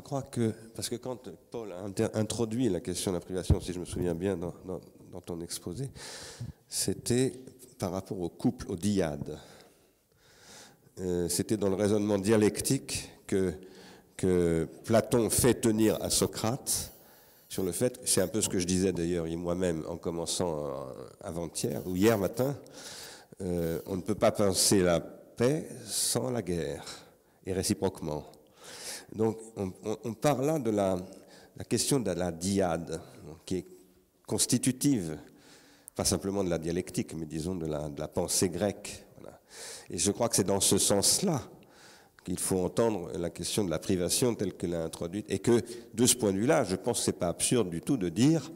crois que, parce que quand Paul a introduit la question de la privation, si je me souviens bien dans ton exposé, c'était par rapport au couple, au dyade. C'était dans le raisonnement dialectique que Platon fait tenir à Socrate sur le fait, c'est un peu ce que je disais d'ailleurs moi-même en commençant avant-hier ou hier matin, on ne peut pas penser la paix sans la guerre, et réciproquement. Donc on parle là de la question de la dyade, qui est constitutive, pas simplement de la dialectique, mais disons de la pensée grecque. Voilà. Et je crois que c'est dans ce sens-là qu'il faut entendre la question de la privation telle qu'elle est introduite, et que, de ce point de vue-là, je pense que ce n'est pas absurde du tout de dire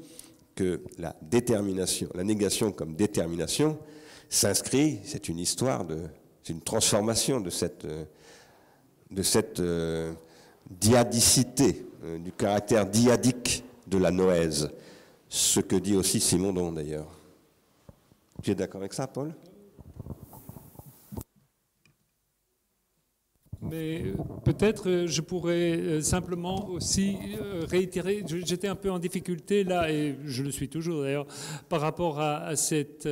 que la détermination, la négation comme détermination, s'inscrit, c'est une histoire, c'est une transformation de cette dyadicité, du caractère dyadique de la noèse, ce que dit aussi Simondon d'ailleurs. Tu es d'accord avec ça, Paul ? Mais peut-être je pourrais simplement aussi réitérer, j'étais un peu en difficulté là, et je le suis toujours d'ailleurs, par rapport à cette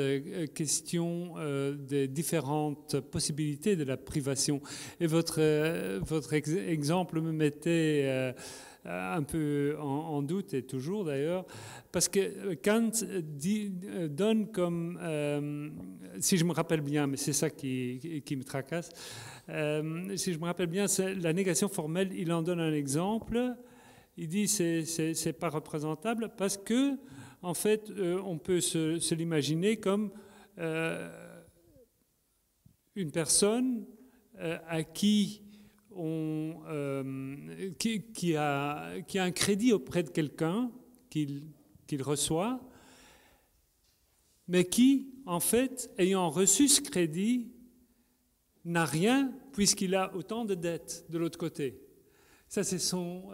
question des différentes possibilités de la privation. Et votre exemple me mettait un peu en doute, et toujours d'ailleurs, parce que Kant donne comme, si je me rappelle bien, mais c'est ça qui me tracasse, si je me rappelle bien, c'est la négation formelle, il en donne un exemple, il dit c'est pas représentable parce que, en fait, on peut se l'imaginer comme une personne à qui qui a un crédit auprès de quelqu'un qu'il reçoit, mais qui, en fait, ayant reçu ce crédit, n'a rien puisqu'il a autant de dettes de l'autre côté. Ça, c'est son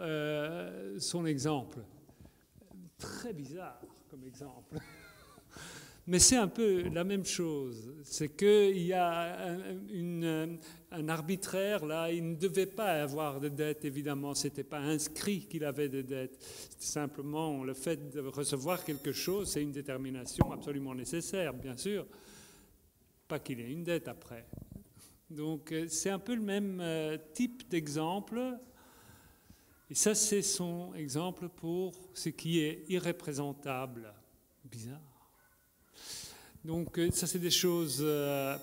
exemple. Très bizarre comme exemple. Mais c'est un peu la même chose. C'est qu'il y a un arbitraire là. Il ne devait pas avoir de dettes, évidemment. Ce n'était pas inscrit qu'il avait des dettes. C'était simplement le fait de recevoir quelque chose. C'est une détermination absolument nécessaire, bien sûr. Pas qu'il ait une dette après. Donc c'est un peu le même type d'exemple. Et ça, c'est son exemple pour ce qui est irreprésentable. Bizarre. Donc ça, c'est des choses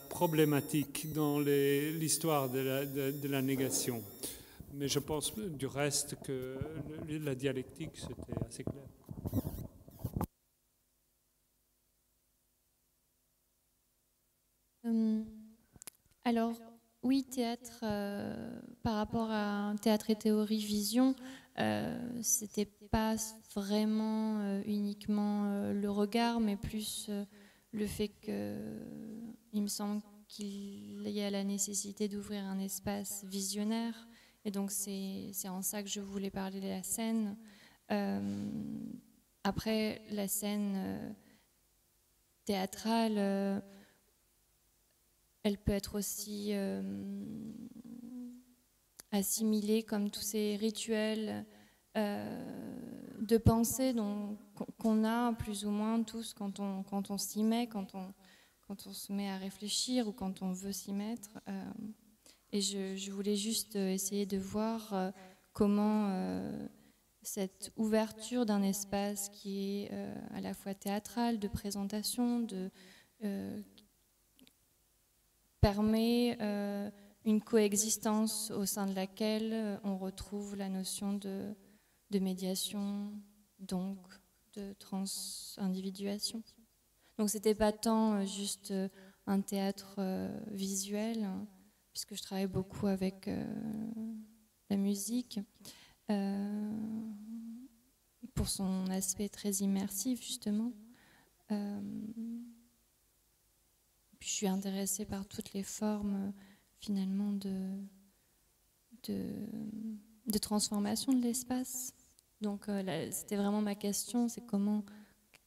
problématiques dans l'histoire de la négation. Mais je pense du reste que la dialectique, c'était assez clair. Alors, oui, théâtre, par rapport à théâtre et théorie vision, c'était pas vraiment uniquement le regard, mais plus le fait qu'il me semble qu'il y a la nécessité d'ouvrir un espace visionnaire. Et donc, c'est en ça que je voulais parler de la scène. Après, la scène théâtrale, elle peut être aussi assimilée comme tous ces rituels de pensée qu'on a plus ou moins tous quand on s'y met, quand on se met à réfléchir ou quand on veut s'y mettre. Et je voulais juste essayer de voir comment cette ouverture d'un espace qui est à la fois théâtral, de présentation, permet une coexistence au sein de laquelle on retrouve la notion de médiation, donc de transindividuation. Donc c'était pas tant juste un théâtre visuel, hein, puisque je travaille beaucoup avec la musique, pour son aspect très immersif justement. Puis je suis intéressée par toutes les formes finalement de transformation de l'espace. Donc c'était vraiment ma question, c'est comment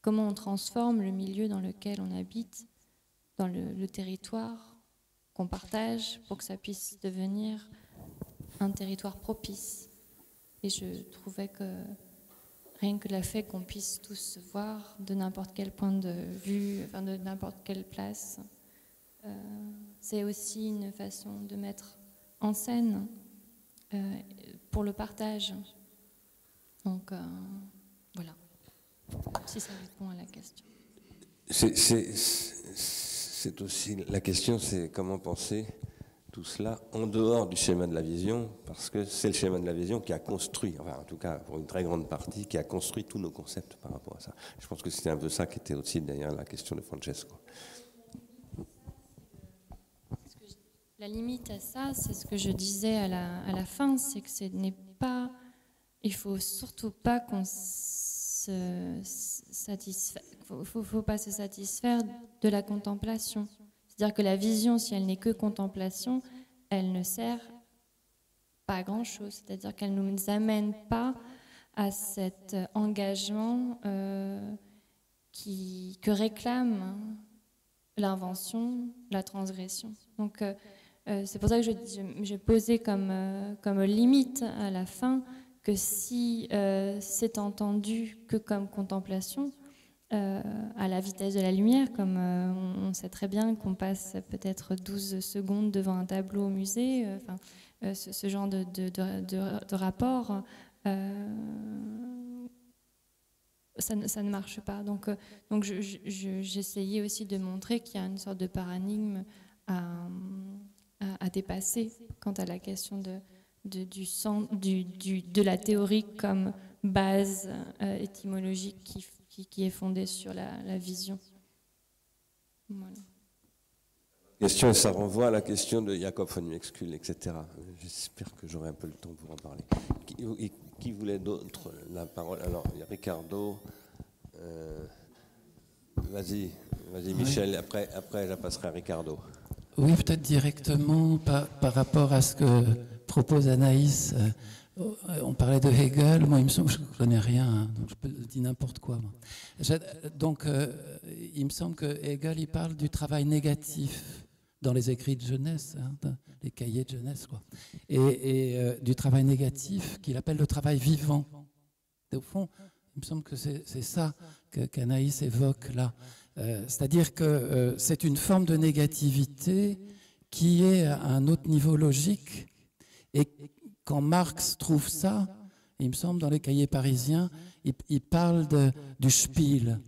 on transforme le milieu dans lequel on habite, dans le territoire qu'on partage, pour que ça puisse devenir un territoire propice Et je trouvais que rien que le fait qu'on puisse tous se voir de n'importe quel point de vue, enfin de n'importe quelle place, c'est aussi une façon de mettre en scène pour le partage. Donc voilà, si ça répond à la question. C'est aussi la question, c'est comment penser tout cela en dehors du schéma de la vision, parce que c'est le schéma de la vision qui a construit, enfin en tout cas pour une très grande partie, qui a construit tous nos concepts par rapport à ça. Je pense que c'était un peu ça qui était aussi derrière la question de Francesco. La limite à ça, c'est ce que je disais à la fin, c'est que ce n'est pas, il faut surtout pas qu'on faut pas se satisfaire de la contemplation. C'est-à-dire que la vision, si elle n'est que contemplation, elle ne sert pas à grand-chose. C'est-à-dire qu'elle ne nous amène pas à cet engagement que réclame l'invention, la transgression. Donc c'est pour ça que j'ai posé comme limite à la fin que si c'est entendu que comme contemplation, à la vitesse de la lumière, comme on sait très bien qu'on passe peut-être 12 secondes devant un tableau au musée, ce genre de rapport, ça ne marche pas. Donc j'essayais aussi de montrer qu'il y a une sorte de paradigme à dépasser quant à la question de la théorie comme base étymologique qui est fondée sur la vision. Voilà. Question, et ça renvoie à la question de Jacob von Uexküll, etc. J'espère que j'aurai un peu le temps pour en parler. Qui voulait d'autre la parole? Alors, il y a Ricardo. Vas-y Michel, oui. Après je la passerai à Ricardo. Oui, peut-être directement par rapport à ce que propose Anaïs. On parlait de Hegel, moi il me semble que je ne connais rien, hein, donc je peux dire n'importe quoi. Donc il me semble que Hegel il parle du travail négatif dans les écrits de jeunesse, hein, les cahiers de jeunesse, quoi. Et du travail négatif qu'il appelle le travail vivant. Et au fond, il me semble que c'est ça qu'Anaïs évoque là. C'est-à-dire que c'est une forme de négativité qui est à un autre niveau logique. Et quand Marx trouve ça, il me semble, dans les cahiers parisiens, il parle du spiel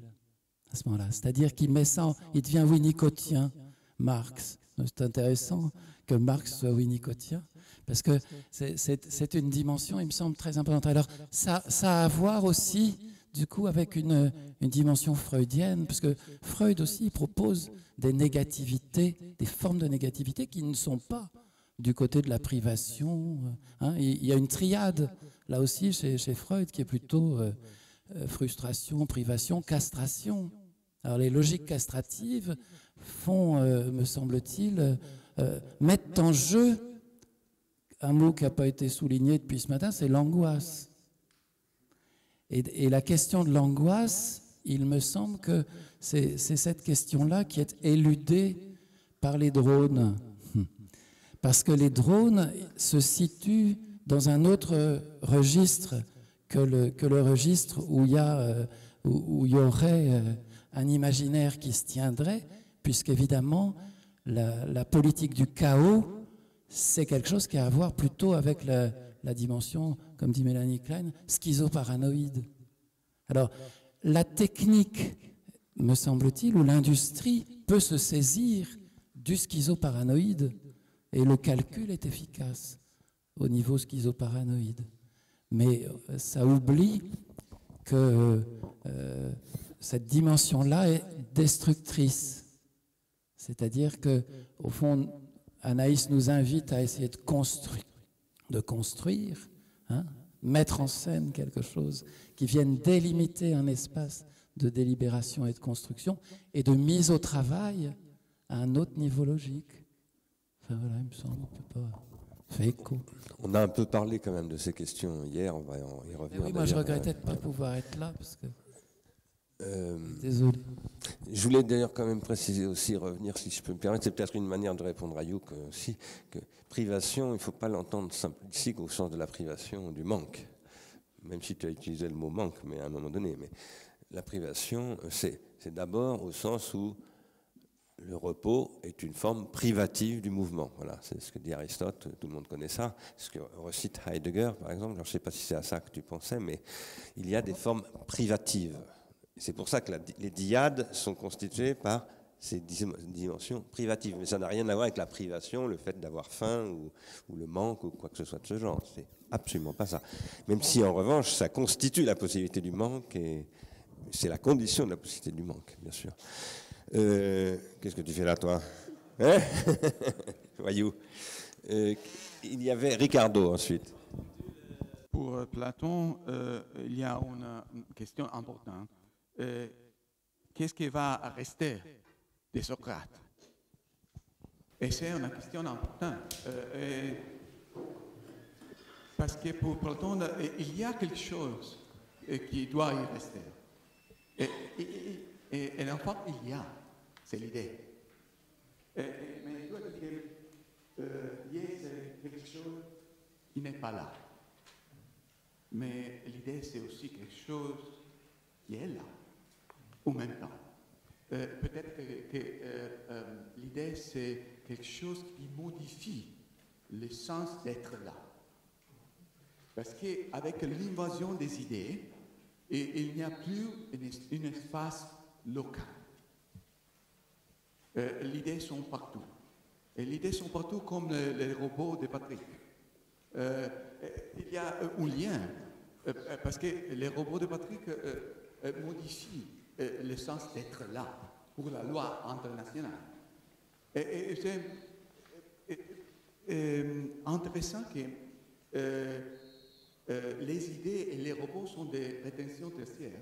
à ce moment-là. C'est-à-dire qu'il met ça, il devient winnicottien, Marx. C'est intéressant que Marx soit winnicottien, parce que c'est une dimension, il me semble, très importante. Alors, ça a à voir aussi, du coup, avec une dimension freudienne, parce que Freud aussi propose des négativités, des formes de négativité qui ne sont pas du côté de la privation. Hein. Il y a une triade, là aussi, chez Freud, qui est plutôt frustration, privation, castration. Alors les logiques castratives font, me semble-t-il, mettent en jeu un mot qui n'a pas été souligné depuis ce matin, c'est l'angoisse. Et la question de l'angoisse, il me semble que c'est cette question-là qui est éludée par les drones. Parce que les drones se situent dans un autre registre que le registre où il y aurait un imaginaire qui se tiendrait, puisqu'évidemment, la politique du chaos, c'est quelque chose qui a à voir plutôt avec la dimension, comme dit Mélanie Klein, schizoparanoïde. Alors, la technique, me semble-t-il, ou l'industrie peut se saisir du schizoparanoïde, et le calcul est efficace au niveau schizoparanoïde. Mais ça oublie que cette dimension-là est destructrice. C'est-à-dire que, au fond, Anaïs nous invite à essayer de construire, hein, mettre en scène quelque chose qui vienne délimiter un espace de délibération et de construction et de mise au travail à un autre niveau logique. Enfin voilà, il me semble qu'on ne peut pas faire écho. On a un peu parlé quand même de ces questions hier, on va y revenir. Oui, moi je regrettais de ne pas pouvoir être là parce que... Désolé. Je voulais d'ailleurs quand même préciser aussi, revenir si je peux me permettre, c'est peut-être une manière de répondre à Youk aussi, que privation, il ne faut pas l'entendre ici au sens de la privation du manque. même si tu as utilisé le mot manque, mais à un moment donné. Mais la privation, c'est d'abord au sens où le repos est une forme privative du mouvement. Voilà, c'est ce que dit Aristote, tout le monde connaît ça. Ce que recite Heidegger, par exemple. Alors, je ne sais pas si c'est à ça que tu pensais, mais il y a des formes privatives. C'est pour ça que les dyades sont constituées par ces dimensions privatives. Mais ça n'a rien à voir avec la privation, le fait d'avoir faim ou le manque ou quoi que ce soit de ce genre. C'est absolument pas ça. Même si, en revanche, ça constitue la possibilité du manque et c'est la condition de la possibilité du manque, bien sûr. Qu'est-ce que tu fais là, toi, hein? Voyou. Il y avait Ricardo ensuite. Pour Platon, il y a une question importante. Qu'est-ce qui va rester de Socrate? Et c'est une question importante. Parce que pour Platon, il y a quelque chose qui doit y rester. Et en fait, il y a. C'est l'idée. Mais il doit dire que c'est quelque chose qui n'est pas là. Mais l'idée, c'est aussi quelque chose qui est là, au même temps. Peut-être que l'idée, c'est quelque chose qui modifie le sens d'être là. Parce qu'avec l'invasion des idées, il n'y a plus un espace local. Les idées sont partout. Et les idées sont partout comme les robots de Patrick. Il y a un lien, parce que les robots de Patrick modifient le sens d'être là pour la loi internationale. Et c'est intéressant que les idées et les robots sont des prétentions tertiaires,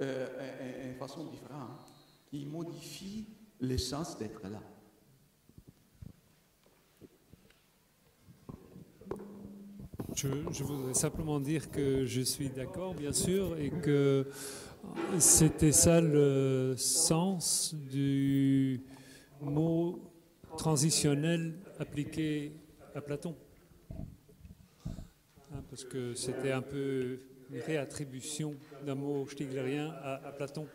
de façon différente, qui modifient le sens d'être là. Je voudrais simplement dire que je suis d'accord, bien sûr, et que c'était ça le sens du mot transitionnel appliqué à Platon. Parce que c'était un peu une réattribution d'un mot stiglérien à Platon.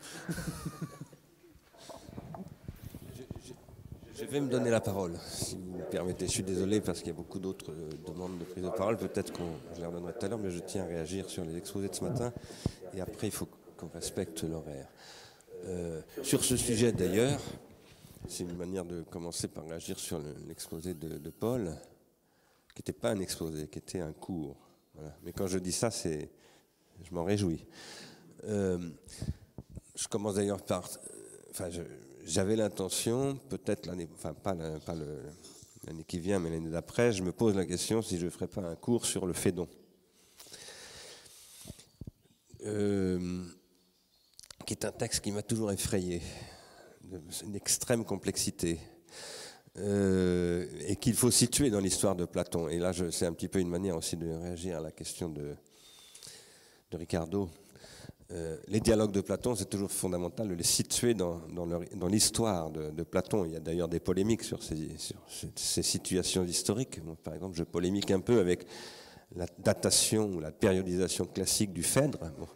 Je vais me donner la parole, si vous me permettez. Je suis désolé parce qu'il y a beaucoup d'autres demandes de prise de parole. Peut-être que je les redonnerai tout à l'heure, mais je tiens à réagir sur les exposés de ce matin. Et après, il faut qu'on respecte l'horaire. Sur ce sujet, d'ailleurs, c'est une manière de commencer par réagir sur l'exposé de Paul, qui n'était pas un exposé, qui était un cours. Voilà. Mais quand je dis ça, je m'en réjouis. Je commence d'ailleurs par... J'avais l'intention, peut-être l'année, pas l'année qui vient, mais l'année d'après, je me pose la question si je ne ferais pas un cours sur le Phédon, qui est un texte qui m'a toujours effrayé, d'une extrême complexité, et qu'il faut situer dans l'histoire de Platon. Et là, c'est un petit peu une manière aussi de réagir à la question de Ricardo. Les dialogues de Platon, c'est toujours fondamental de les situer dans l'histoire de Platon. Il y a d'ailleurs des polémiques sur ces situations historiques. Moi, par exemple, je polémique un peu avec la datation ou la périodisation classique du Phèdre. Bon.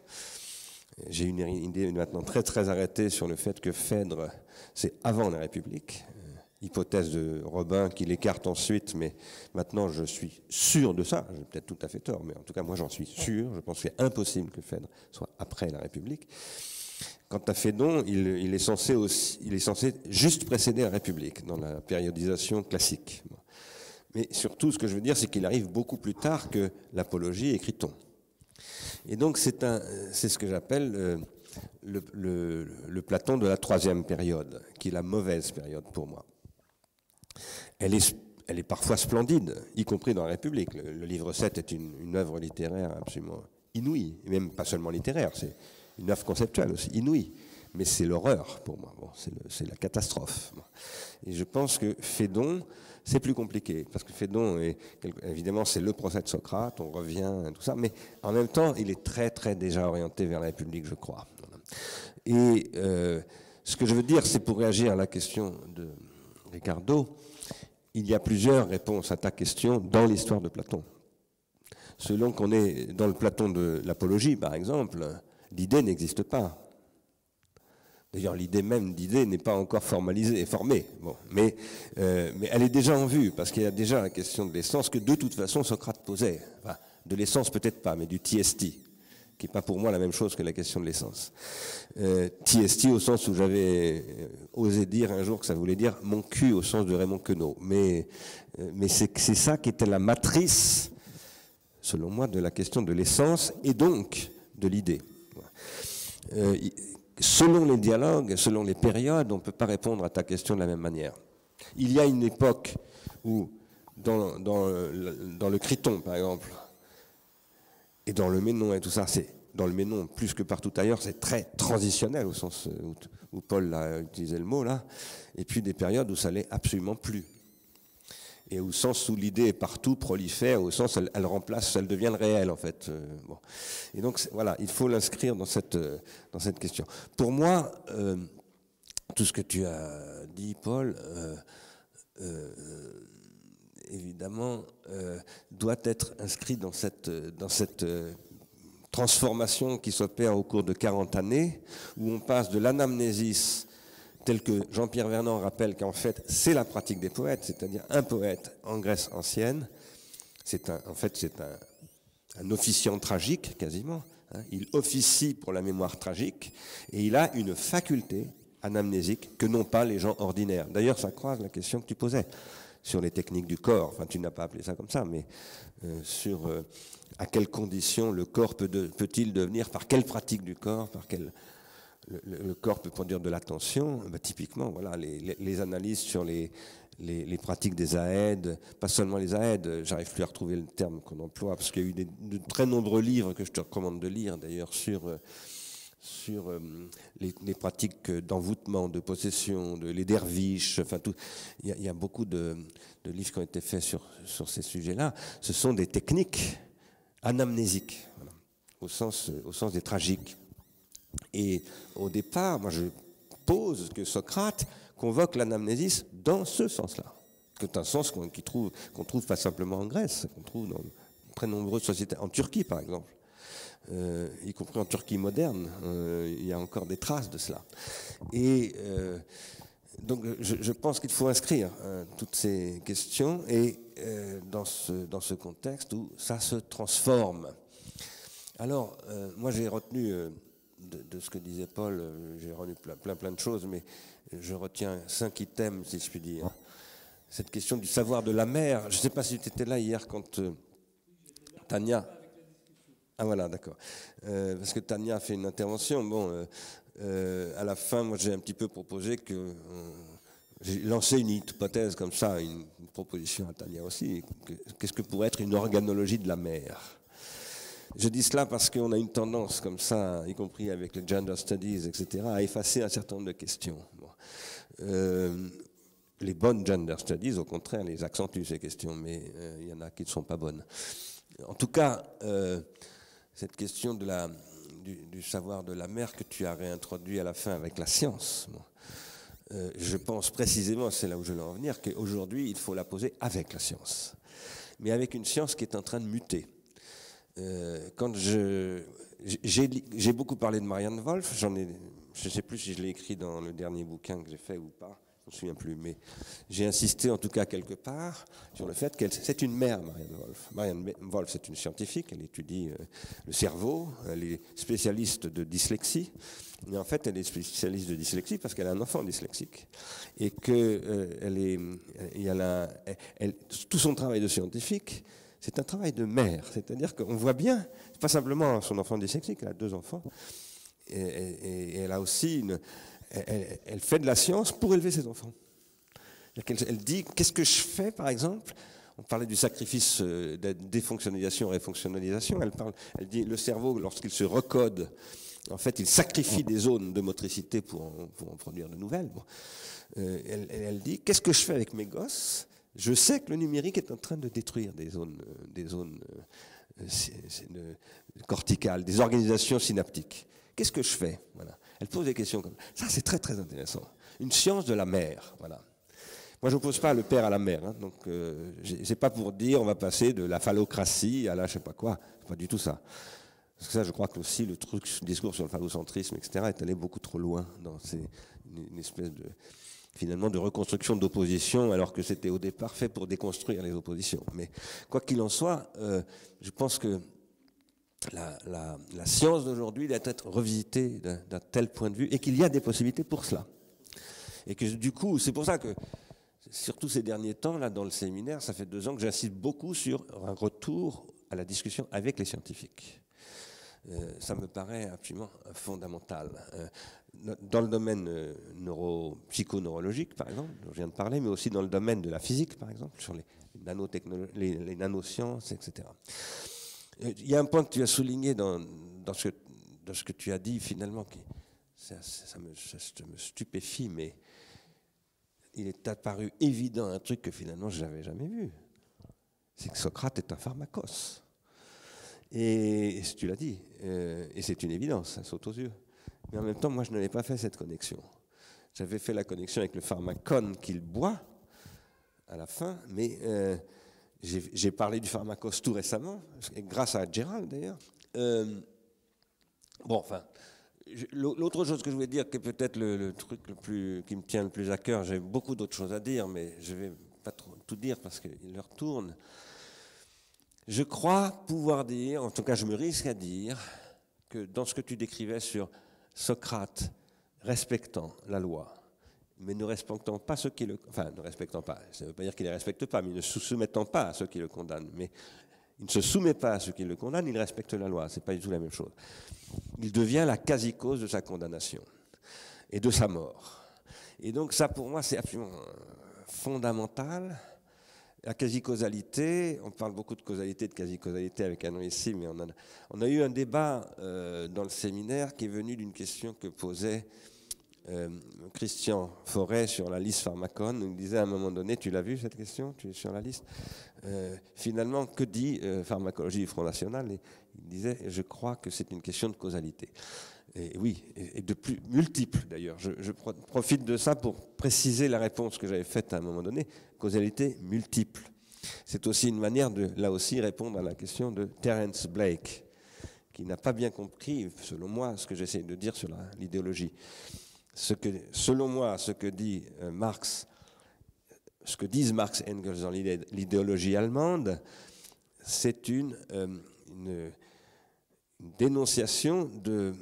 J'ai une idée maintenant très très arrêtée sur le fait que Phèdre, c'est avant la République. Hypothèse de Robin qui l'écarte ensuite, mais maintenant je suis sûr de ça, j'ai peut-être tout à fait tort, mais en tout cas moi j'en suis sûr, je pense que c'est impossible que Phèdre soit après la République. Quant à Phédon, il est censé juste précéder la République dans la périodisation classique. Mais surtout, ce que je veux dire, c'est qu'il arrive beaucoup plus tard que l'Apologie et Criton. Et donc c'est ce que j'appelle le Platon de la troisième période, qui est la mauvaise période pour moi. Elle est parfois splendide, y compris dans la République. Le livre 7 est une œuvre littéraire absolument inouïe, et même pas seulement littéraire, c'est une œuvre conceptuelle aussi, inouïe. Mais c'est l'horreur pour moi, c'est la catastrophe. Et je pense que Phédon, c'est plus compliqué, parce que Phédon, évidemment, c'est le procès de Socrate, on revient, tout ça, mais en même temps, il est très, très déjà orienté vers la République, je crois. Et ce que je veux dire, c'est pour réagir à la question de Ricardo, il y a plusieurs réponses à ta question dans l'histoire de Platon. selon qu'on est dans le Platon de l'apologie, par exemple, l'idée n'existe pas. D'ailleurs, l'idée même d'idée n'est pas encore formalisée, formée. Bon, mais elle est déjà en vue, parce qu'il y a déjà la question de l'essence que de toute façon Socrate posait. Enfin, de l'essence peut-être pas, mais du TST, qui n'est pas pour moi la même chose que la question de l'essence. TST au sens où j'avais osé dire un jour que ça voulait dire mon cul au sens de Raymond Queneau. Mais c'est ça qui était la matrice, selon moi, de la question de l'essence et donc de l'idée. Selon les dialogues, selon les périodes, on ne peut pas répondre à ta question de la même manière. Il y a une époque où, dans le Criton, par exemple, et dans le Ménon et tout ça, c'est dans le Ménon plus que partout ailleurs, c'est très transitionnel au sens où Paul a utilisé le mot là, et puis des périodes où ça l'est absolument plus. Et au sens où l'idée est partout, prolifère, au sens où elle remplace, elle devient le réel en fait. Bon. Et donc voilà, il faut l'inscrire dans cette question. Pour moi, tout ce que tu as dit, Paul, évidemment, doit être inscrit dans cette transformation qui s'opère au cours de 40 années, où on passe de l'anamnésis, tel que Jean-Pierre Vernant rappelle qu'en fait, c'est la pratique des poètes, c'est-à-dire un poète en Grèce ancienne, c'est un officiant tragique, quasiment, hein, il officie pour la mémoire tragique, et il a une faculté anamnésique que n'ont pas les gens ordinaires. D'ailleurs, ça croise la question que tu posais sur les techniques du corps, enfin tu n'as pas appelé ça comme ça, mais sur à quelles conditions le corps peut-il devenir, par quelle pratique du corps, par quelle... Le corps peut produire de l'attention. Ben, typiquement, voilà, les analyses sur les pratiques des aèdes, pas seulement les aèdes, j'arrive plus à retrouver le terme qu'on emploie, parce qu'il y a eu de très nombreux livres que je te recommande de lire, d'ailleurs, sur les pratiques d'envoûtement, de possession, les derviches, enfin tout. Il y a beaucoup de livres qui ont été faits sur ces sujets-là. Ce sont des techniques anamnésiques, voilà, au sens des tragiques. Et au départ, moi je pose que Socrate convoque l'anamnésis dans ce sens-là, que c'est un sens qu'on trouve pas simplement en Grèce, qu'on trouve dans de très nombreuses sociétés, en Turquie par exemple, y compris en Turquie moderne, il y a encore des traces de cela. Et donc je pense qu'il faut inscrire toutes ces questions et dans ce contexte où ça se transforme. Alors, moi j'ai retenu... De ce que disait Paul, j'ai retenu plein de choses, mais je retiens 5 items, si je puis dire. Cette question du savoir de la mer. Je ne sais pas si tu étais là hier quand Tania... Ah voilà, d'accord. Parce que Tania a fait une intervention. Bon, à la fin, moi j'ai un petit peu proposé que... j'ai lancé une hypothèse comme ça, une proposition à Tania aussi. Qu'est-ce que pourrait être une organologie de la mer ? Je dis cela parce qu'on a une tendance comme ça, y compris avec les gender studies, etc., à effacer un certain nombre de questions. Bon. Les bonnes gender studies, au contraire, les accentuent ces questions, mais il y en a qui ne sont pas bonnes. En tout cas, cette question du savoir de la mer que tu as réintroduit à la fin avec la science, bon, je pense précisément, c'est là où je veux en venir, qu'aujourd'hui, il faut la poser avec la science, mais avec une science qui est en train de muter. Quand j'ai beaucoup parlé de Marianne Wolf, je ne sais plus si je l'ai écrit dans le dernier bouquin que j'ai fait ou pas, je ne me souviens plus, mais j'ai insisté en tout cas quelque part sur le fait qu'elle c'est une mère, Marianne Wolf. Marianne Wolf, c'est une scientifique, elle étudie le cerveau, elle est spécialiste de dyslexie, mais en fait elle est spécialiste de dyslexie parce qu'elle a un enfant dyslexique et que tout son travail de scientifique, c'est un travail de mère, c'est-à-dire qu'on voit bien, c'est pas simplement son enfant dyslexique, elle a 2 enfants, et elle a aussi elle fait de la science pour élever ses enfants. Elle dit, qu'est-ce que je fais par exemple ? On parlait du sacrifice de défonctionnalisation, réfonctionnalisation, elle dit, le cerveau, lorsqu'il se recode, en fait, il sacrifie des zones de motricité pour en produire de nouvelles. Bon. Elle dit, qu'est-ce que je fais avec mes gosses ? Je sais que le numérique est en train de détruire des zones corticales, des organisations synaptiques. Qu'est-ce que je fais ? Voilà. Elle pose des questions comme ça. Ça, c'est très, très intéressant. Une science de la mer. Voilà. Moi, je n'oppose pas le père à la mère, hein, donc c'est pas pour dire on va passer de la phallocratie à la je sais pas quoi, c'est pas du tout ça. Parce que ça, je crois que aussi le discours sur le phallocentrisme, etc., est allé beaucoup trop loin dans une espèce de, finalement, de reconstruction d'opposition, alors que c'était au départ fait pour déconstruire les oppositions. Mais quoi qu'il en soit, je pense que la science d'aujourd'hui doit être revisitée d'un tel point de vue, et qu'il y a des possibilités pour cela. Et que du coup, c'est pour ça que, surtout ces derniers temps, là, dans le séminaire, ça fait 2 ans que j'insiste beaucoup sur un retour à la discussion avec les scientifiques. Ça me paraît absolument fondamental. Dans le domaine psychoneurologique, par exemple, dont je viens de parler, mais aussi dans le domaine de la physique, par exemple, sur les nanosciences, etc. Il y a un point que tu as souligné dans ce que tu as dit, finalement, qui ça me stupéfie, mais il est apparu évident un truc que finalement je n'avais jamais vu. C'est que Socrate est un pharmakos. Et tu l'as dit, et c'est une évidence, ça saute aux yeux. Mais en même temps, moi, je n'avais pas fait cette connexion. J'avais fait la connexion avec le pharmacon qu'il boit à la fin, mais j'ai parlé du pharmakos tout récemment, grâce à Gérald d'ailleurs. Bon, enfin, l'autre chose que je voulais dire, qui est peut-être le truc qui me tient le plus à cœur, j'ai beaucoup d'autres choses à dire, mais je ne vais pas trop tout dire parce qu'il leur tourne. Je crois pouvoir dire, en tout cas je me risque à dire, que dans ce que tu décrivais sur Socrate respectant la loi, mais ne respectant pas ceux qui le... Enfin, ne respectant pas, ça ne veut pas dire qu'il ne les respecte pas, mais ne se soumettant pas à ceux qui le condamnent. Mais il ne se soumet pas à ceux qui le condamnent, il respecte la loi, ce n'est pas du tout la même chose. Il devient la quasi-cause de sa condamnation et de sa mort. Et donc ça, pour moi, c'est absolument fondamental. La quasi-causalité, on parle beaucoup de causalité, de quasi-causalité avec Anne ici, mais on a eu un débat dans le séminaire qui est venu d'une question que posait Christian Forêt sur la liste Pharmacon. Il disait à un moment donné, tu l'as vu cette question, tu es sur la liste, finalement, que dit Pharmacologie du Front National? Et il disait, je crois que c'est une question de causalité. Et oui, et de plus multiples d'ailleurs. Je profite de ça pour préciser la réponse que j'avais faite à un moment donné. Causalité multiple. C'est aussi une manière de, là aussi, répondre à la question de Terence Blake, qui n'a pas bien compris, selon moi, ce que j'essaie de dire sur l'idéologie. Selon moi, ce que dit Marx, ce que disent Marx et Engels dans l'idéologie allemande, c'est une dénonciation de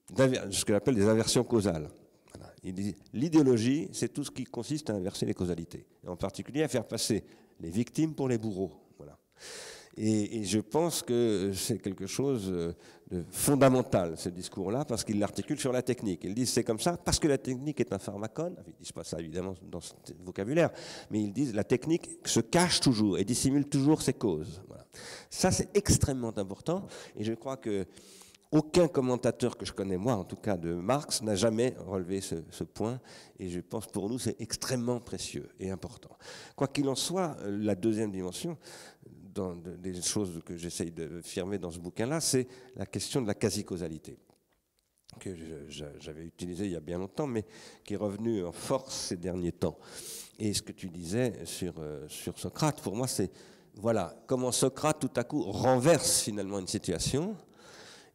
ce que j'appelle des inversions causales. Voilà. Il dit l'idéologie, c'est tout ce qui consiste à inverser les causalités, et en particulier à faire passer les victimes pour les bourreaux. Voilà. Et je pense que c'est quelque chose de fondamental, ce discours-là, parce qu'il l'articule sur la technique. Ils disent c'est comme ça, parce que la technique est un pharmacon. Ils ne disent pas ça, évidemment, dans ce vocabulaire, mais ils disent la technique se cache toujours et dissimule toujours ses causes. Voilà. Ça, c'est extrêmement important, et je crois que aucun commentateur que je connais, moi en tout cas, de Marx, n'a jamais relevé ce point, et je pense pour nous c'est extrêmement précieux et important. Quoi qu'il en soit, la deuxième dimension, des choses que j'essaye de firmer dans ce bouquin-là, c'est la question de la quasi-causalité, que j'avais utilisée il y a bien longtemps, mais qui est revenue en force ces derniers temps. Et ce que tu disais sur Socrate, pour moi, c'est voilà, comment Socrate tout à coup renverse finalement une situation.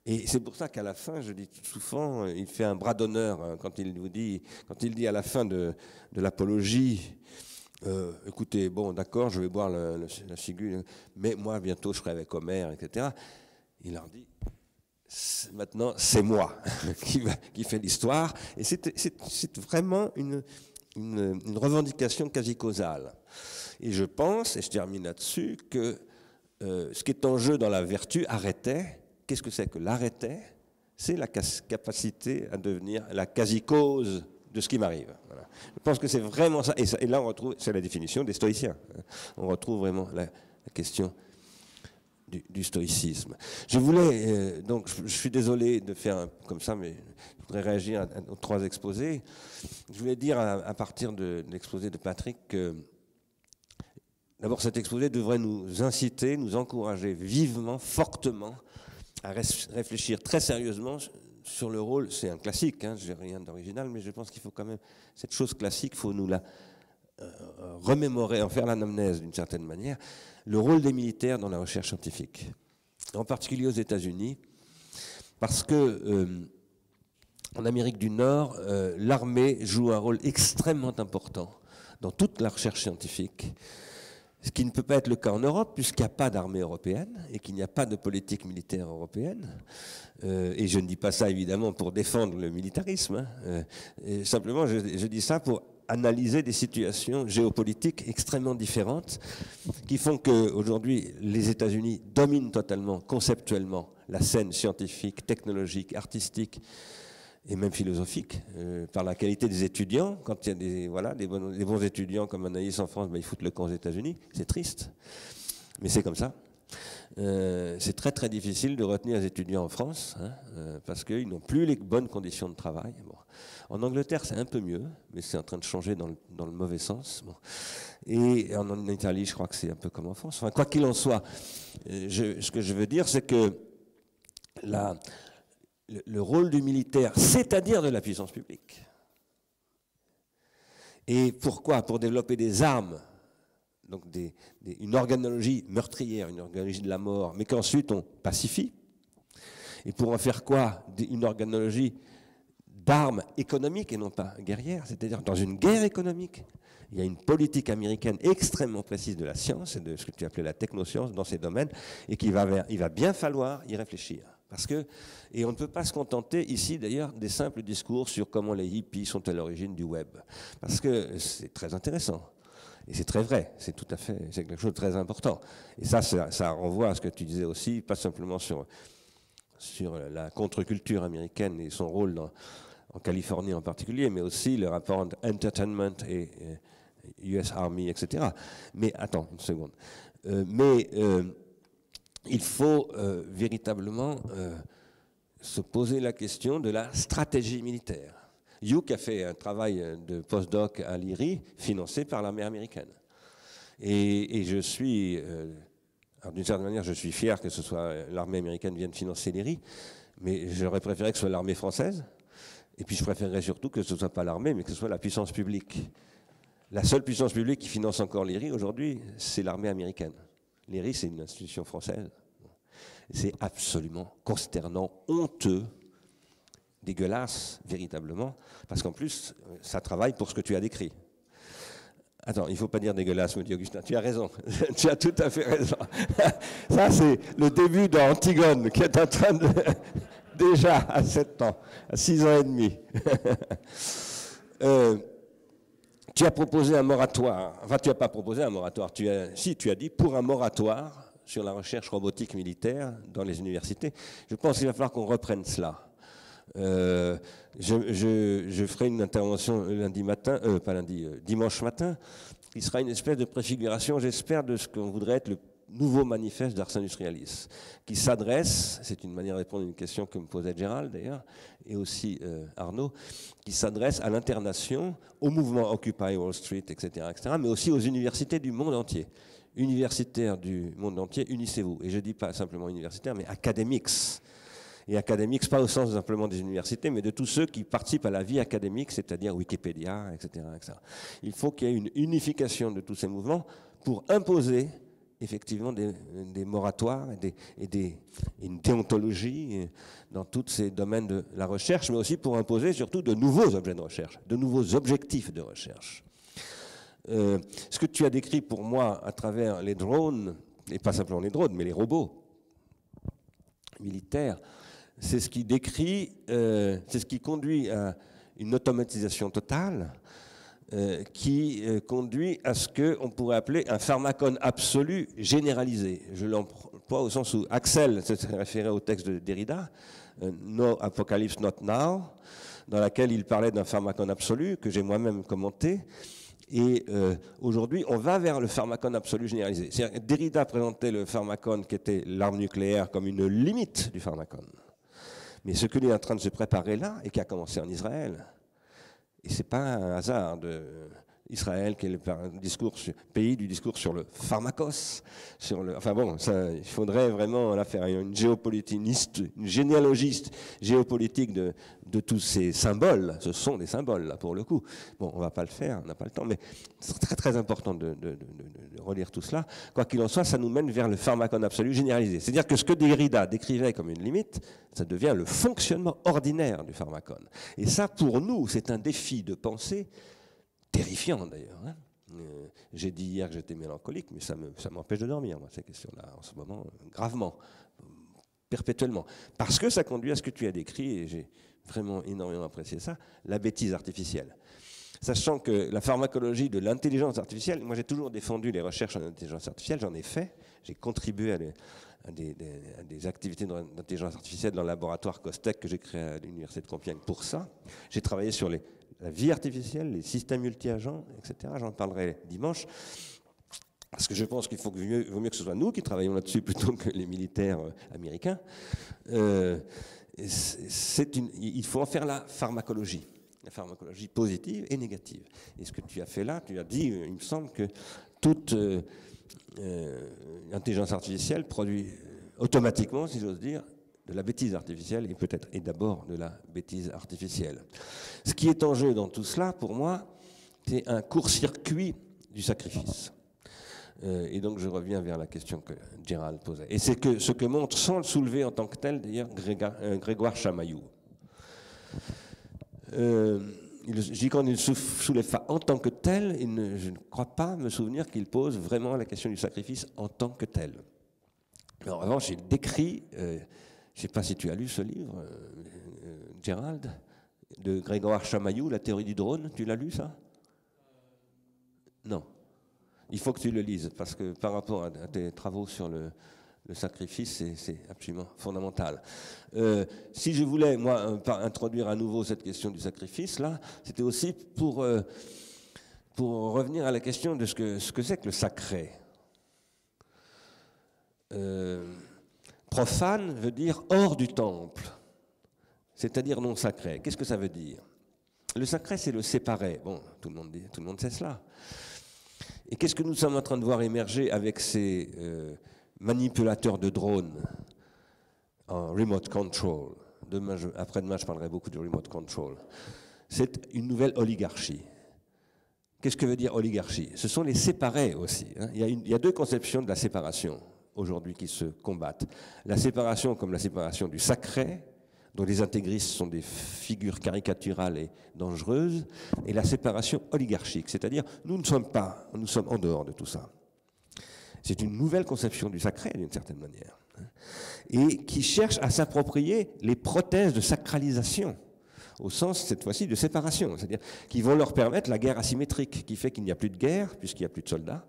Et c'est pour ça qu'à la fin, je dis souvent, il fait un bras d'honneur quand il dit à la fin de l'apologie, écoutez, bon, d'accord, je vais boire la ciguë, mais moi, bientôt, je serai avec Homère, etc. Il leur dit, maintenant, c'est moi qui fait l'histoire. Et c'est vraiment une revendication quasi causale. Et je pense, et je termine là-dessus, que ce qui est en jeu dans la vertu arrêtait. Qu'est-ce que c'est que l'arrêté? C'est la capacité à devenir la quasi-cause de ce qui m'arrive. Voilà. Je pense que c'est vraiment ça. Et là, on retrouve, c'est la définition des stoïciens. On retrouve vraiment la question du stoïcisme. Je voulais, donc, je suis désolé de faire comme ça, mais je voudrais réagir aux 3 exposés. Je voulais dire, à partir de l'exposé de Patrick, que d'abord, cet exposé devrait nous inciter, nous encourager vivement, fortement, à réfléchir très sérieusement sur le rôle. C'est un classique, hein, je n'ai rien d'original, mais je pense qu'il faut quand même, cette chose classique, il faut nous la remémorer, en faire l'anamnèse d'une certaine manière, le rôle des militaires dans la recherche scientifique. En particulier aux États-Unis, parce que en Amérique du Nord, l'armée joue un rôle extrêmement important dans toute la recherche scientifique, ce qui ne peut pas être le cas en Europe, puisqu'il n'y a pas d'armée européenne et qu'il n'y a pas de politique militaire européenne. Et je ne dis pas ça évidemment pour défendre le militarisme, hein. Simplement je dis ça pour analyser des situations géopolitiques extrêmement différentes qui font qu'aujourd'hui les États-Unis dominent totalement, conceptuellement, la scène scientifique, technologique, artistique et même philosophique, par la qualité des étudiants. Quand il y a des bons étudiants comme Anaïs en France, ben, ils foutent le camp aux États-Unis. C'est triste, mais c'est comme ça. C'est très très difficile de retenir les étudiants en France, hein, parce qu'ils n'ont plus les bonnes conditions de travail. Bon. En Angleterre, c'est un peu mieux, mais c'est en train de changer dans le mauvais sens. Bon. Et en Italie, je crois que c'est un peu comme en France. Enfin, quoi qu'il en soit, ce que je veux dire, c'est que le rôle du militaire, c'est-à-dire de la puissance publique. Et pourquoi? Pour développer des armes, donc une organologie meurtrière, une organologie de la mort, mais qu'ensuite on pacifie. Et pour en faire quoi? Une organologie d'armes économiques et non pas guerrières, c'est-à-dire dans une guerre économique, il y a une politique américaine extrêmement précise de la science et de ce que tu appelais la technoscience dans ces domaines, et il va bien falloir y réfléchir. Et on ne peut pas se contenter ici d'ailleurs des simples discours sur comment les hippies sont à l'origine du web, parce que c'est très intéressant. Et c'est très vrai, c'est quelque chose de très important. Et ça renvoie à ce que tu disais aussi, pas simplement sur la contre-culture américaine et son rôle en Californie en particulier, mais aussi le rapport entre entertainment et US Army, etc. Mais attends une seconde. Il faut véritablement se poser la question de la stratégie militaire. Hugh a fait un travail de postdoc à l'IRI, financé par l'armée américaine. Et je suis, d'une certaine manière, je suis fier que ce soit l'armée américaine vienne financer l'IRI, mais j'aurais préféré que ce soit l'armée française, et puis je préférerais surtout que ce ne soit pas l'armée, mais que ce soit la puissance publique. La seule puissance publique qui finance encore l'IRI aujourd'hui, c'est l'armée américaine. L'IRI, c'est une institution française. C'est absolument consternant, honteux, dégueulasse, véritablement, parce qu'en plus, ça travaille pour ce que tu as décrit. Attends, il ne faut pas dire dégueulasse, me dit Augustin. Tu as raison, tu as tout à fait raison. Ça, c'est le début d'Antigone, qui est en train de... déjà à 7 ans, à 6 ans et demi. Tu as proposé un moratoire. Enfin, tu n'as pas proposé un moratoire. Tu as dit pour un moratoire sur la recherche robotique militaire dans les universités. Je pense qu'il va falloir qu'on reprenne cela. Je ferai une intervention dimanche matin, qui sera une espèce de préfiguration, j'espère, de ce qu'on voudrait être le nouveau manifeste d'Ars Industrialis, qui s'adresse, c'est une manière de répondre à une question que me posait Gérald d'ailleurs, et aussi Arnaud, qui s'adresse à l'internation, au mouvement Occupy Wall Street, etc., mais aussi aux universités du monde entier. Universitaires du monde entier, unissez-vous. Et je ne dis pas simplement universitaires, mais academics. Et académiques, pas au sens simplement des universités, mais de tous ceux qui participent à la vie académique, c'est-à-dire Wikipédia, etc., etc. Il faut qu'il y ait une unification de tous ces mouvements pour imposer effectivement des moratoires et une déontologie dans tous ces domaines de la recherche, mais aussi pour imposer surtout de nouveaux objets de recherche, de nouveaux objectifs de recherche. Ce que tu as décrit pour moi à travers les drones, et pas simplement les drones, mais les robots militaires, c'est ce qui décrit, c'est ce qui conduit à une automatisation totale, qui conduit à ce qu'on pourrait appeler un pharmacone absolu généralisé. Je l'emploie au sens où Axel se référait au texte de Derrida, No Apocalypse Not Now, dans laquelle il parlait d'un pharmacone absolu, que j'ai moi-même commenté. Et aujourd'hui, on va vers le pharmacone absolu généralisé. Derrida présentait le pharmacone qui était l'arme nucléaire comme une limite du pharmacone. Mais ce que est en train de se préparer là, et qui a commencé en Israël, et ce n'est pas un hasard, Israël, qui est le pays du discours sur le pharmacos, enfin bon, ça, il faudrait vraiment là, faire une géopolitique, une généalogiste géopolitique de tous ces symboles. Ce sont des symboles, là, pour le coup. Bon, on ne va pas le faire, on n'a pas le temps, mais c'est très très important de relire tout cela. Quoi qu'il en soit, ça nous mène vers le pharmacon absolu généralisé. C'est-à-dire que ce que Derrida décrivait comme une limite, ça devient le fonctionnement ordinaire du pharmacon. Et ça, pour nous, c'est un défi de pensée terrifiant d'ailleurs. Hein. J'ai dit hier que j'étais mélancolique, mais ça m'empêche de dormir, moi, ces questions-là, en ce moment, gravement, perpétuellement. Parce que ça conduit à ce que tu as décrit, et j'ai vraiment énormément apprécié ça, la bêtise artificielle. Sachant que la pharmacologie de l'intelligence artificielle, moi j'ai toujours défendu les recherches en intelligence artificielle, j'en ai fait, j'ai contribué à des activités d'intelligence artificielle dans le laboratoire COSTEC que j'ai créé à l'université de Compiègne pour ça. J'ai travaillé sur la vie artificielle, les systèmes multi-agents, etc. J'en parlerai dimanche. Parce que je pense qu'il vaut mieux que ce soit nous qui travaillons là-dessus plutôt que les militaires américains. Il faut en faire la pharmacologie positive et négative. Et ce que tu as fait là, tu as dit, il me semble que toute intelligence artificielle produit automatiquement, si j'ose dire, de la bêtise artificielle et d'abord de la bêtise artificielle. Ce qui est en jeu dans tout cela, pour moi, c'est un court-circuit du sacrifice. Et donc je reviens vers la question que Gérald posait. Et c'est ce que montre, sans le soulever en tant que tel, d'ailleurs, Grégoire Chamaillou. Je dis qu'on ne soulève pas en tant que tel, je ne crois pas me souvenir qu'il pose vraiment la question du sacrifice en tant que tel. En revanche, il décrit, je ne sais pas si tu as lu ce livre, Gérald, de Grégoire Chamaillou, La théorie du drone, tu l'as lu ça? Non. Il faut que tu le lises, parce que par rapport à tes travaux sur le sacrifice, c'est absolument fondamental. Si je voulais, moi, introduire à nouveau cette question du sacrifice, là, c'était aussi pour revenir à la question de ce que c'est que le sacré. Profane veut dire hors du temple, c'est-à-dire non sacré. Qu'est-ce que ça veut dire? Le sacré, c'est le séparé. Bon, tout le monde sait cela. Et qu'est-ce que nous sommes en train de voir émerger avec ces manipulateurs de drones en remote control? Après-demain, je parlerai beaucoup du remote control. C'est une nouvelle oligarchie. Qu'est-ce que veut dire oligarchie? Ce sont les séparés aussi. Hein. Il y a deux conceptions de la séparation aujourd'hui qui se combattent. La séparation comme la séparation du sacré, dont les intégristes sont des figures caricaturales et dangereuses, et la séparation oligarchique, c'est-à-dire nous sommes en dehors de tout ça. C'est une nouvelle conception du sacré, d'une certaine manière, et qui cherche à s'approprier les prothèses de sacralisation, au sens, cette fois-ci, de séparation, c'est-à-dire qui vont leur permettre la guerre asymétrique, qui fait qu'il n'y a plus de guerre, puisqu'il n'y a plus de soldats,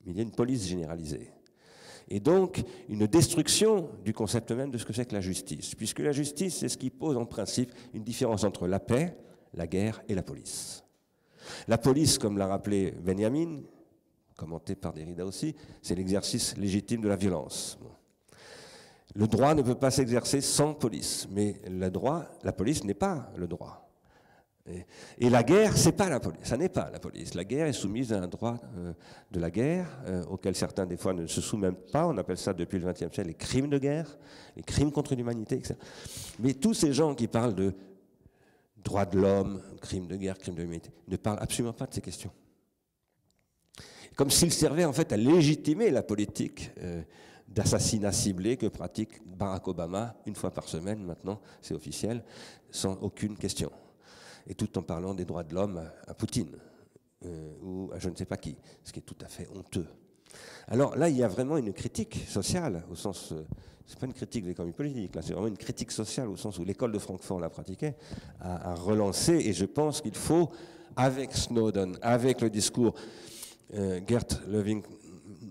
mais il y a une police généralisée. Et donc, une destruction du concept même de ce que c'est que la justice, puisque la justice, c'est ce qui pose en principe une différence entre la paix, la guerre et la police. La police, comme l'a rappelé Benjamin, commenté par Derrida aussi, c'est l'exercice légitime de la violence. Le droit ne peut pas s'exercer sans police, mais la police n'est pas le droit. Et la guerre, c'est pas la police, ça n'est pas la police. La guerre est soumise à un droit de la guerre, auquel certains des fois ne se soumettent pas. On appelle ça depuis le XXe siècle les crimes de guerre, les crimes contre l'humanité, etc. Mais tous ces gens qui parlent de droits de l'homme, crimes de guerre, crimes de l'humanité, ne parlent absolument pas de ces questions. Comme s'ils servaient en fait à légitimer la politique d'assassinat ciblé que pratique Barack Obama une fois par semaine, maintenant c'est officiel, sans aucune question. Et tout en parlant des droits de l'homme à Poutine, ou à je ne sais pas qui, ce qui est tout à fait honteux. Alors là, il y a vraiment une critique sociale, au sens, c'est pas une critique de l'économie politique, là, c'est vraiment une critique sociale, au sens où l'école de Francfort la pratiquait, à relancer, et je pense qu'il faut, avec Snowden, avec le discours, Gert Leving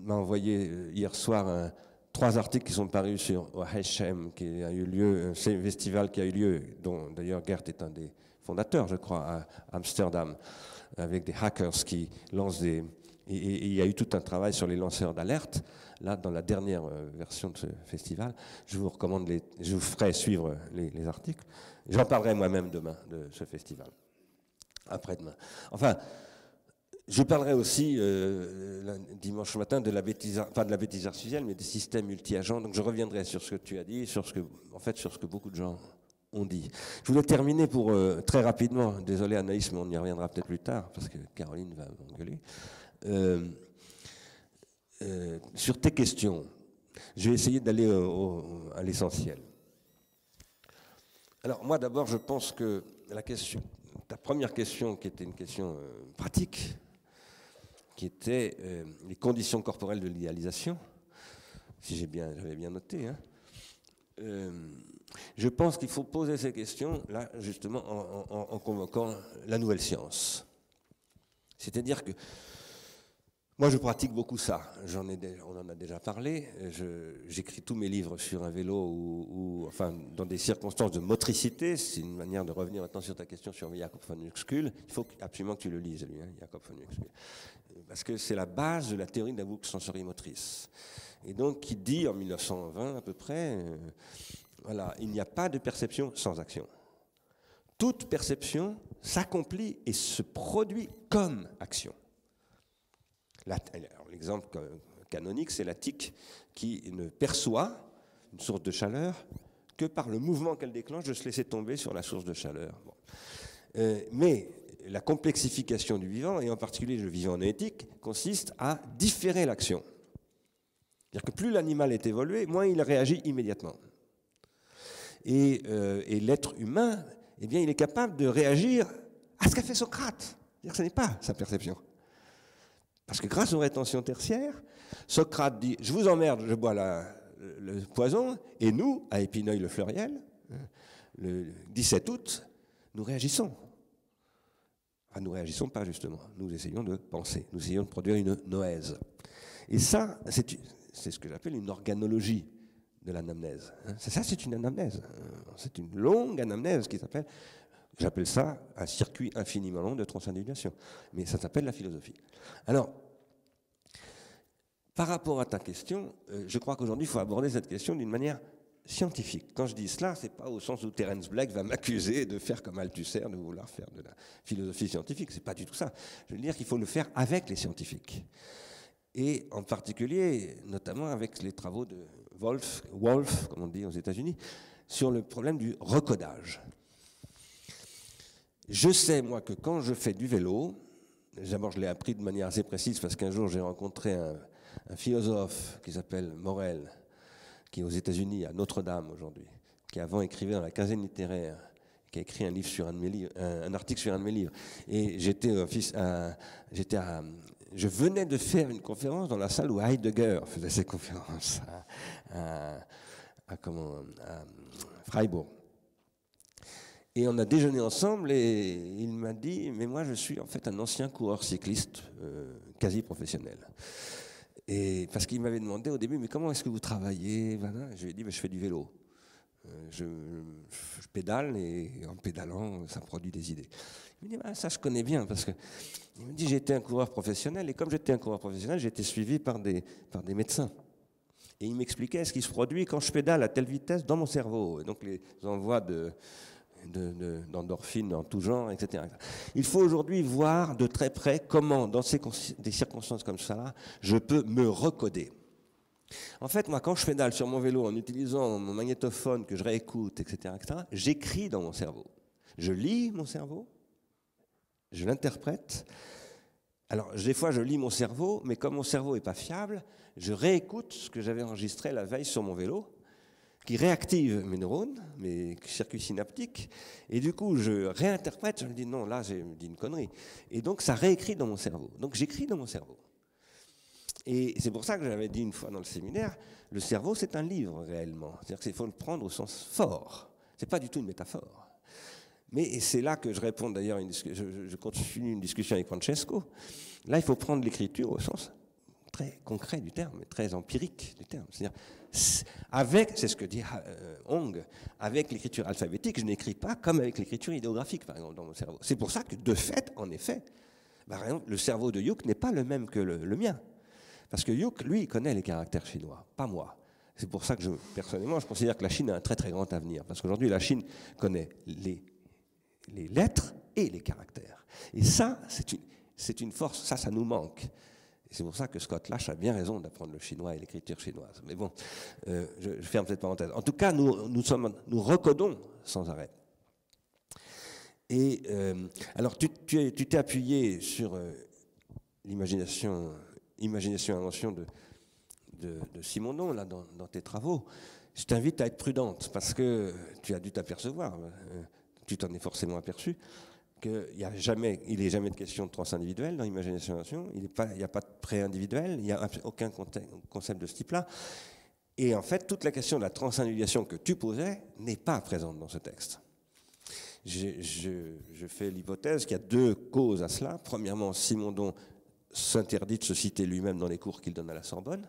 m'a envoyé hier soir 3 articles qui sont parus sur OHM, qui a eu lieu, c'est un festival qui a eu lieu, dont d'ailleurs Gert est un des fondateur, je crois, à Amsterdam, avec des hackers qui lancent des... Et il y a eu tout un travail sur les lanceurs d'alerte. Là, dans la dernière version de ce festival, je vous recommande, je vous ferai suivre les articles. J'en parlerai moi-même demain de ce festival, après-demain. Enfin, Je parlerai aussi dimanche matin de la bêtise, pas de la bêtise artificielle, mais des systèmes multi-agents. Donc je reviendrai sur ce que tu as dit, sur ce que beaucoup de gens ont dit. Je voulais terminer très rapidement, désolé Anaïs, mais on y reviendra peut-être plus tard, parce que Caroline va m'engueuler, sur tes questions. Je vais essayer d'aller à l'essentiel. Alors moi d'abord, je pense que ta première question, qui était une question pratique, qui était les conditions corporelles de l'idéalisation, si j'avais bien noté, hein. Je pense qu'il faut poser ces questions, là, justement, en convoquant la nouvelle science. C'est-à-dire que moi, je pratique beaucoup ça. On en a déjà parlé. J'écris tous mes livres sur un vélo enfin, dans des circonstances de motricité. C'est une manière de revenir maintenant sur ta question sur Jakob von Uexküll. Il faut absolument que tu le lises, lui, hein, Jakob von Uexküll. Parce que c'est la base de la théorie de la boucle sensorimotrice. Et donc, qui dit, en 1920 à peu près, voilà, il n'y a pas de perception sans action. Toute perception s'accomplit et se produit comme action. L'exemple canonique, c'est la tique qui ne perçoit une source de chaleur que par le mouvement qu'elle déclenche de se laisser tomber sur la source de chaleur. Bon. Mais la complexification du vivant, et en particulier le vivant noétique, consiste à différer l'action. C'est-à-dire que plus l'animal est évolué, moins il réagit immédiatement. Et l'être humain, eh bien, il est capable de réagir à ce qu'a fait Socrate. C'est-à-dire que ce n'est pas sa perception. Parce que grâce aux rétentions tertiaires, Socrate dit « je vous emmerde, je bois le poison », et nous, à Épineuil-le-Fleuriel, le 17 août, nous réagissons. Enfin, nous ne réagissons pas, justement. Nous essayons de penser, nous essayons de produire une noèse. Et ça, c'est ce que j'appelle une organologie de l'anamnèse. Ça, c'est une anamnèse. C'est une longue anamnèse qui s'appelle... J'appelle ça un circuit infiniment long de transindividuation. Mais ça s'appelle la philosophie. Alors, par rapport à ta question, je crois qu'aujourd'hui, il faut aborder cette question d'une manière scientifique. Quand je dis cela, ce n'est pas au sens où Terence Blake va m'accuser de faire comme Althusser, de vouloir faire de la philosophie scientifique. Ce n'est pas du tout ça. Je veux dire qu'il faut le faire avec les scientifiques. Et en particulier, notamment avec les travaux de Wolf, comme on dit aux États-Unis, sur le problème du recodage. Je sais, moi, que quand je fais du vélo, d'abord je l'ai appris de manière assez précise parce qu'un jour j'ai rencontré un philosophe qui s'appelle Morel, qui est aux États-Unis, à Notre-Dame aujourd'hui, qui avant écrivait dans la Quinzaine littéraire, qui a écrit un article sur un de mes livres. Et je venais de faire une conférence dans la salle où Heidegger faisait ses conférences à Freiburg. Et on a déjeuné ensemble et il m'a dit « mais moi je suis en fait un ancien coureur cycliste quasi professionnel ». Et parce qu'il m'avait demandé au début « mais comment est-ce que vous travaillez ?» Voilà. Je lui ai dit « je fais du vélo. Je pédale et en pédalant ça produit des idées ». Il me dit « ça je connais bien parce que il me dit j'étais un coureur professionnel et comme j'étais un coureur professionnel j'étais suivi par des médecins. Et il m'expliquait ce qui se produit quand je pédale à telle vitesse dans mon cerveau. Et donc les envois d'endorphines en tout genre, etc. Il faut aujourd'hui voir de très près comment, dans des circonstances comme ça, je peux me recoder. En fait, moi, quand je pédale sur mon vélo en utilisant mon magnétophone que je réécoute, etc., j'écris dans mon cerveau. Je lis mon cerveau, je l'interprète. Alors, des fois, je lis mon cerveau, mais comme mon cerveau n'est pas fiable, je réécoute ce que j'avais enregistré la veille sur mon vélo, qui réactive mes neurones, mes circuits synaptiques, et du coup, je réinterprète, je me dis non, là, j'ai dit une connerie. Et donc, ça réécrit dans mon cerveau. Donc, j'écris dans mon cerveau. Et c'est pour ça que j'avais dit une fois dans le séminaire, le cerveau, c'est un livre, réellement. C'est-à-dire qu'il faut le prendre au sens fort. Ce n'est pas du tout une métaphore. Mais c'est là que je réponds, d'ailleurs, je continue une discussion avec Francesco. Là, il faut prendre l'écriture au sens très concret du terme, très empirique du terme. C'est-à-dire, c'est ce que dit Hong, avec l'écriture alphabétique, je n'écris pas comme avec l'écriture idéographique, par exemple, dans mon cerveau. C'est pour ça que, de fait, en effet, par exemple, le cerveau de Yuc n'est pas le même que le mien. Parce que Yuc, lui, il connaît les caractères chinois, pas moi. C'est pour ça que, personnellement, je considère que la Chine a un très très grand avenir. Parce qu'aujourd'hui, la Chine connaît les lettres et les caractères. Et ça, c'est une force, ça nous manque. Et c'est pour ça que Scott Lash a bien raison d'apprendre le chinois et l'écriture chinoise. Mais bon, je ferme cette parenthèse. En tout cas, nous recodons sans arrêt. Et alors, tu t'es appuyé sur imagination-invention de Simondon, là, dans tes travaux. Je t'invite à être prudente, parce que tu as dû t'apercevoir, tu t'en es forcément aperçu, qu'il n'est jamais de question de transindividuel dans l'imagination-invention, il n'y a pas de pré-individuel, il n'y a aucun concept de ce type-là. Et en fait, toute la question de la transindividuation que tu posais n'est pas présente dans ce texte. Je fais l'hypothèse qu'il y a deux causes à cela. Premièrement, Simondon s'interdit de se citer lui-même dans les cours qu'il donne à la Sorbonne.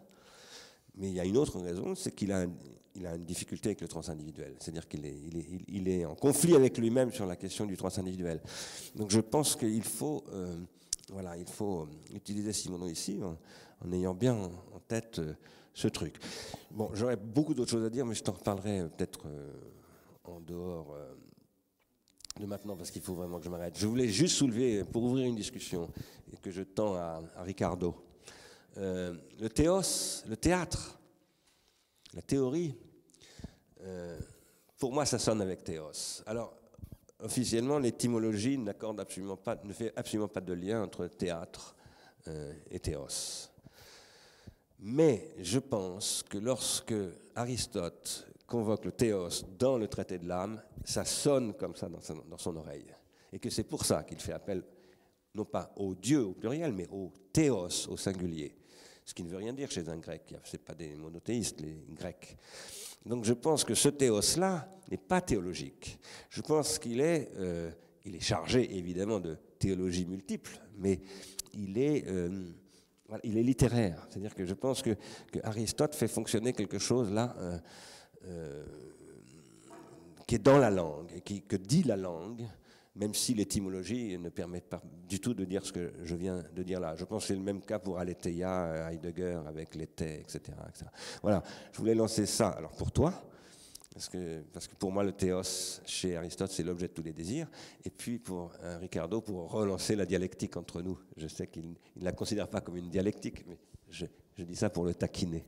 Mais il y a une autre raison, c'est qu'il a une difficulté avec le transindividuel. C'est-à-dire qu'il est en conflit avec lui-même sur la question du transindividuel. Donc je pense qu'il faut, il faut utiliser Simondon ici en ayant bien en tête ce truc. Bon, j'aurais beaucoup d'autres choses à dire, mais je t'en reparlerai peut-être en dehors de maintenant, parce qu'il faut vraiment que je m'arrête. Je voulais juste soulever, pour ouvrir une discussion, et que je tends à Ricardo, le théos, le théâtre, la théorie, pour moi ça sonne avec théos. Alors, officiellement, l'étymologie ne fait absolument pas de lien entre théâtre et théos. Mais je pense que lorsque Aristote convoque le théos dans le traité de l'âme, ça sonne comme ça dans son oreille. Et que c'est pour ça qu'il fait appel, non pas au Dieu au pluriel, mais au théos au singulier. Ce qui ne veut rien dire chez un grec, ce n'est pas des monothéistes, les Grecs. Donc je pense que ce théos-là n'est pas théologique. Je pense qu'il est chargé évidemment de théologie multiple, mais il est littéraire. C'est-à-dire que je pense que Aristote fait fonctionner quelque chose là qui est dans la langue, et que dit la langue, même si l'étymologie ne permet pas du tout de dire ce que je viens de dire là. Je pense que c'est le même cas pour Aletheia, Heidegger, avec l'été, etc., etc. Voilà, je voulais lancer ça. Alors pour toi, parce que pour moi le théos chez Aristote c'est l'objet de tous les désirs, et puis pour Ricardo, pour relancer la dialectique entre nous. Je sais qu'il ne la considère pas comme une dialectique, mais je dis ça pour le taquiner.